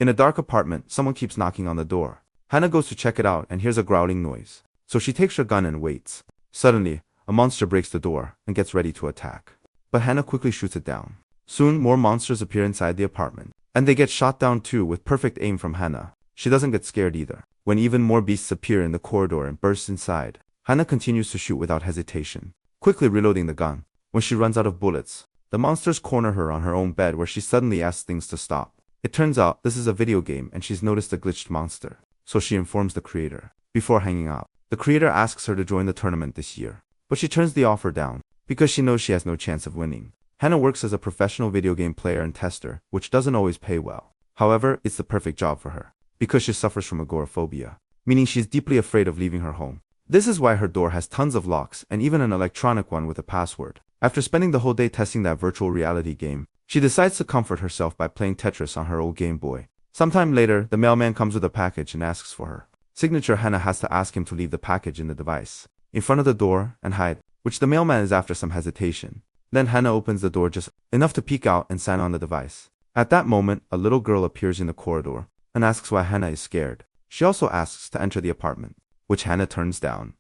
In a dark apartment, someone keeps knocking on the door. Hannah goes to check it out and hears a growling noise. So she takes her gun and waits. Suddenly, a monster breaks the door and gets ready to attack. But Hannah quickly shoots it down. Soon, more monsters appear inside the apartment. And they get shot down too with perfect aim from Hannah. She doesn't get scared either. When even more beasts appear in the corridor and burst inside, Hannah continues to shoot without hesitation, quickly reloading the gun. When she runs out of bullets, the monsters corner her on her own bed where she suddenly asks things to stop. It turns out this is a video game and she's noticed a glitched monster. So she informs the creator. Before hanging out, the creator asks her to join the tournament this year. But she turns the offer down because she knows she has no chance of winning. Hannah works as a professional video game player and tester, which doesn't always pay well. However, it's the perfect job for her, because she suffers from agoraphobia, meaning she's deeply afraid of leaving her home. This is why her door has tons of locks and even an electronic one with a password. After spending the whole day testing that virtual reality game, she decides to comfort herself by playing Tetris on her old Game Boy. Sometime later, the mailman comes with a package and asks for her signature. Hannah has to ask him to leave the package in the device, in front of the door, and hide, which the mailman is after some hesitation. Then Hannah opens the door just enough to peek out and sign on the device. At that moment, a little girl appears in the corridor and asks why Hannah is scared. She also asks to enter the apartment, which Hannah turns down.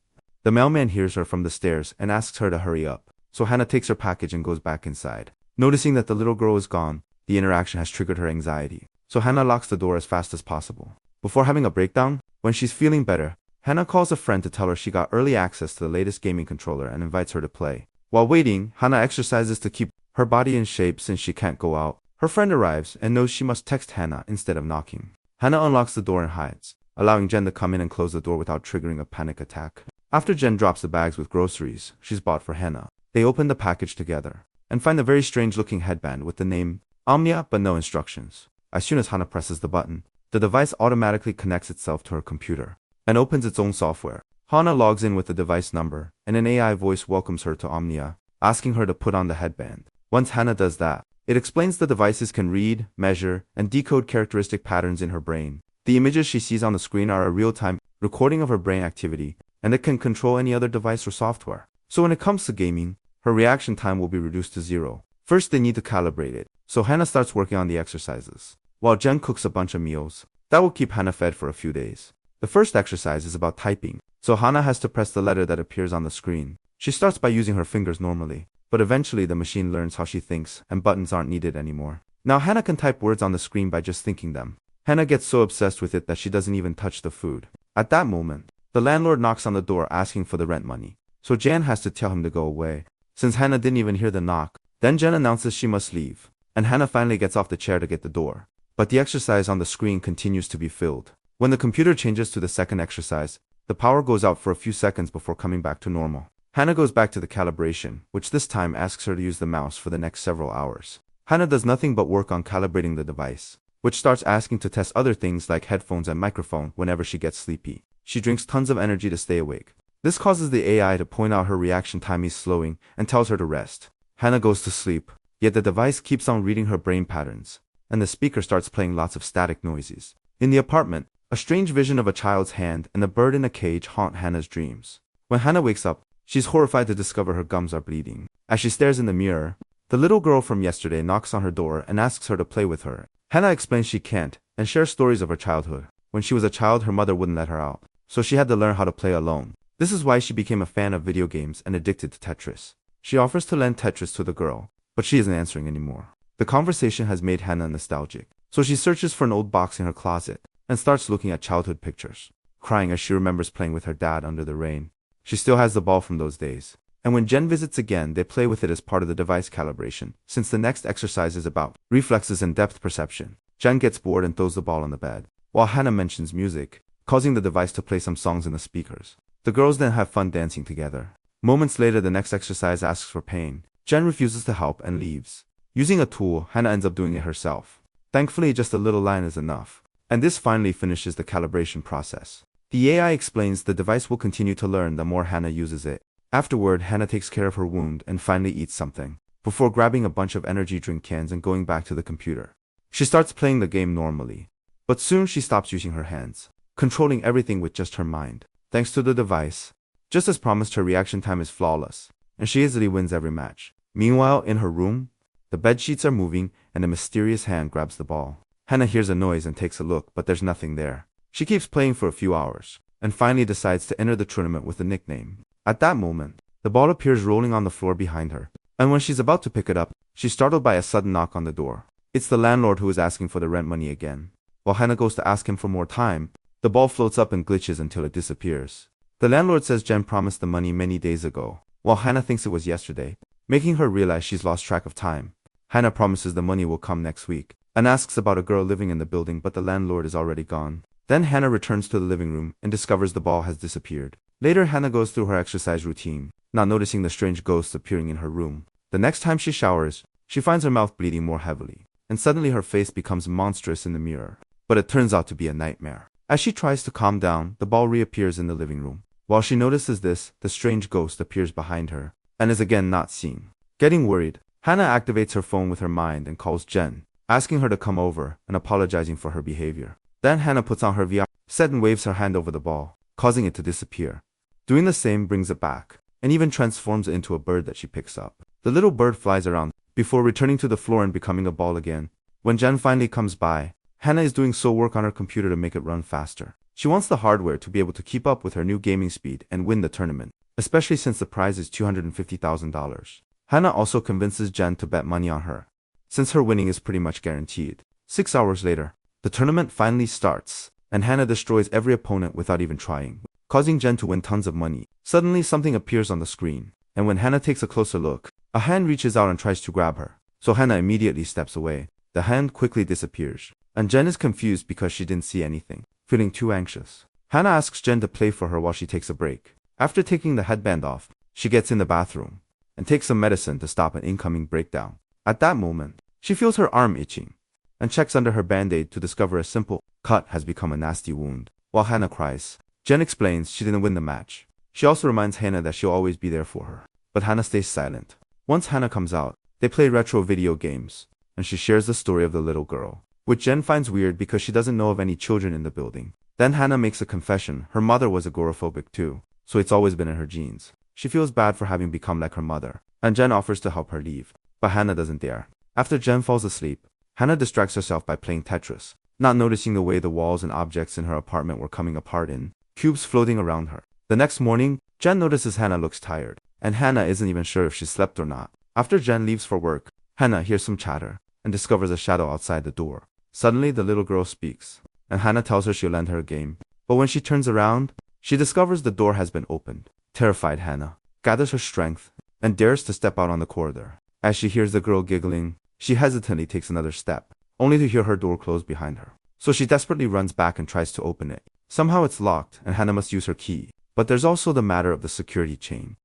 The mailman hears her from the stairs and asks her to hurry up, so Hannah takes her package and goes back inside. Noticing that the little girl is gone, the interaction has triggered her anxiety, so Hannah locks the door as fast as possible. Before having a breakdown, when she's feeling better, Hannah calls a friend to tell her she got early access to the latest gaming controller and invites her to play. While waiting, Hannah exercises to keep her body in shape since she can't go out. Her friend arrives and knows she must text Hannah instead of knocking. Hannah unlocks the door and hides, allowing Jen to come in and close the door without triggering a panic attack. After Jen drops the bags with groceries she's bought for Hannah, they open the package together and find a very strange-looking headband with the name Omnia but no instructions. As soon as Hannah presses the button, the device automatically connects itself to her computer and opens its own software. Hannah logs in with the device number, and an AI voice welcomes her to Omnia, asking her to put on the headband. Once Hannah does that, it explains the devices can read, measure, and decode characteristic patterns in her brain. The images she sees on the screen are a real-time recording of her brain activity, and it can control any other device or software. So when it comes to gaming, her reaction time will be reduced to 0. First, they need to calibrate it, so Hannah starts working on the exercises, while Jen cooks a bunch of meals. That will keep Hannah fed for a few days. The first exercise is about typing, so Hannah has to press the letter that appears on the screen. She starts by using her fingers normally, but eventually the machine learns how she thinks and buttons aren't needed anymore. Now Hannah can type words on the screen by just thinking them. Hannah gets so obsessed with it that she doesn't even touch the food. At that moment, the landlord knocks on the door asking for the rent money, so Jen has to tell him to go away, since Hannah didn't even hear the knock. Then Jen announces she must leave, and Hannah finally gets off the chair to get the door. But the exercise on the screen continues to be filled. When the computer changes to the second exercise, the power goes out for a few seconds before coming back to normal. Hannah goes back to the calibration, which this time asks her to use the mouse for the next several hours. Hannah does nothing but work on calibrating the device, which starts asking to test other things like headphones and microphone whenever she gets sleepy. She drinks tons of energy to stay awake. This causes the AI to point out her reaction time is slowing and tells her to rest. Hannah goes to sleep, yet the device keeps on reading her brain patterns, and the speaker starts playing lots of static noises. In the apartment, a strange vision of a child's hand and a bird in a cage haunt Hannah's dreams. When Hannah wakes up, she's horrified to discover her gums are bleeding. As she stares in the mirror, the little girl from yesterday knocks on her door and asks her to play with her. Hannah explains she can't and shares stories of her childhood. When she was a child, her mother wouldn't let her out, so she had to learn how to play alone. This is why she became a fan of video games and addicted to Tetris. She offers to lend Tetris to the girl, but she isn't answering anymore. The conversation has made Hannah nostalgic, so she searches for an old box in her closet and starts looking at childhood pictures, crying as she remembers playing with her dad under the rain. She still has the ball from those days, and when Jen visits again, they play with it as part of the device calibration, since the next exercise is about reflexes and depth perception. Jen gets bored and throws the ball on the bed, while Hannah mentions music, causing the device to play some songs in the speakers. The girls then have fun dancing together. Moments later, the next exercise asks for pain. Jen refuses to help and leaves. Using a tool, Hannah ends up doing it herself. Thankfully, just a little line is enough, and this finally finishes the calibration process. The AI explains the device will continue to learn the more Hannah uses it. Afterward, Hannah takes care of her wound and finally eats something, before grabbing a bunch of energy drink cans and going back to the computer. She starts playing the game normally, but soon she stops using her hands, controlling everything with just her mind. Thanks to the device, just as promised, her reaction time is flawless, and she easily wins every match. Meanwhile, in her room, the bed sheets are moving and a mysterious hand grabs the ball. Hannah hears a noise and takes a look, but there's nothing there. She keeps playing for a few hours, and finally decides to enter the tournament with a nickname. At that moment, the ball appears rolling on the floor behind her, and when she's about to pick it up, she's startled by a sudden knock on the door. It's the landlord who is asking for the rent money again. While Hannah goes to ask him for more time, the ball floats up and glitches until it disappears. The landlord says Jen promised the money many days ago, while Hannah thinks it was yesterday, making her realize she's lost track of time. Hannah promises the money will come next week, and asks about a girl living in the building, but the landlord is already gone. Then Hannah returns to the living room and discovers the ball has disappeared. Later, Hannah goes through her exercise routine, not noticing the strange ghosts appearing in her room. The next time she showers, she finds her mouth bleeding more heavily, and suddenly her face becomes monstrous in the mirror. But it turns out to be a nightmare. As she tries to calm down, the ball reappears in the living room. While she notices this, the strange ghost appears behind her, and is again not seen. Getting worried, Hannah activates her phone with her mind and calls Jen, asking her to come over and apologizing for her behavior. Then Hannah puts on her VR set and waves her hand over the ball, causing it to disappear. Doing the same brings it back, and even transforms it into a bird that she picks up. The little bird flies around, before returning to the floor and becoming a ball again. When Jen finally comes by, Hannah is doing so work on her computer to make it run faster. She wants the hardware to be able to keep up with her new gaming speed and win the tournament, especially since the prize is $250,000. Hannah also convinces Jen to bet money on her, since her winning is pretty much guaranteed. 6 hours later, the tournament finally starts, and Hannah destroys every opponent without even trying, causing Jen to win tons of money. Suddenly, something appears on the screen, and when Hannah takes a closer look, a hand reaches out and tries to grab her, so Hannah immediately steps away. The hand quickly disappears, and Jen is confused because she didn't see anything. Feeling too anxious, Hannah asks Jen to play for her while she takes a break. After taking the headband off, she gets in the bathroom and takes some medicine to stop an incoming breakdown. At that moment, she feels her arm itching and checks under her band-aid to discover a simple cut has become a nasty wound. While Hannah cries, Jen explains she didn't win the match. She also reminds Hannah that she'll always be there for her, but Hannah stays silent. Once Hannah comes out, they play retro video games, and she shares the story of the little girl, which Jen finds weird because she doesn't know of any children in the building. Then Hannah makes a confession. Her mother was agoraphobic too, so it's always been in her genes. She feels bad for having become like her mother, and Jen offers to help her leave, but Hannah doesn't dare. After Jen falls asleep, Hannah distracts herself by playing Tetris, not noticing the way the walls and objects in her apartment were coming apart in cubes floating around her. The next morning, Jen notices Hannah looks tired, and Hannah isn't even sure if she slept or not. After Jen leaves for work, Hannah hears some chatter and discovers a shadow outside the door. Suddenly, the little girl speaks, and Hannah tells her she'll lend her a game. But when she turns around, she discovers the door has been opened. Terrified, Hannah gathers her strength and dares to step out on the corridor. As she hears the girl giggling, she hesitantly takes another step, only to hear her door close behind her. So she desperately runs back and tries to open it. Somehow it's locked, and Hannah must use her key. But there's also the matter of the security chain.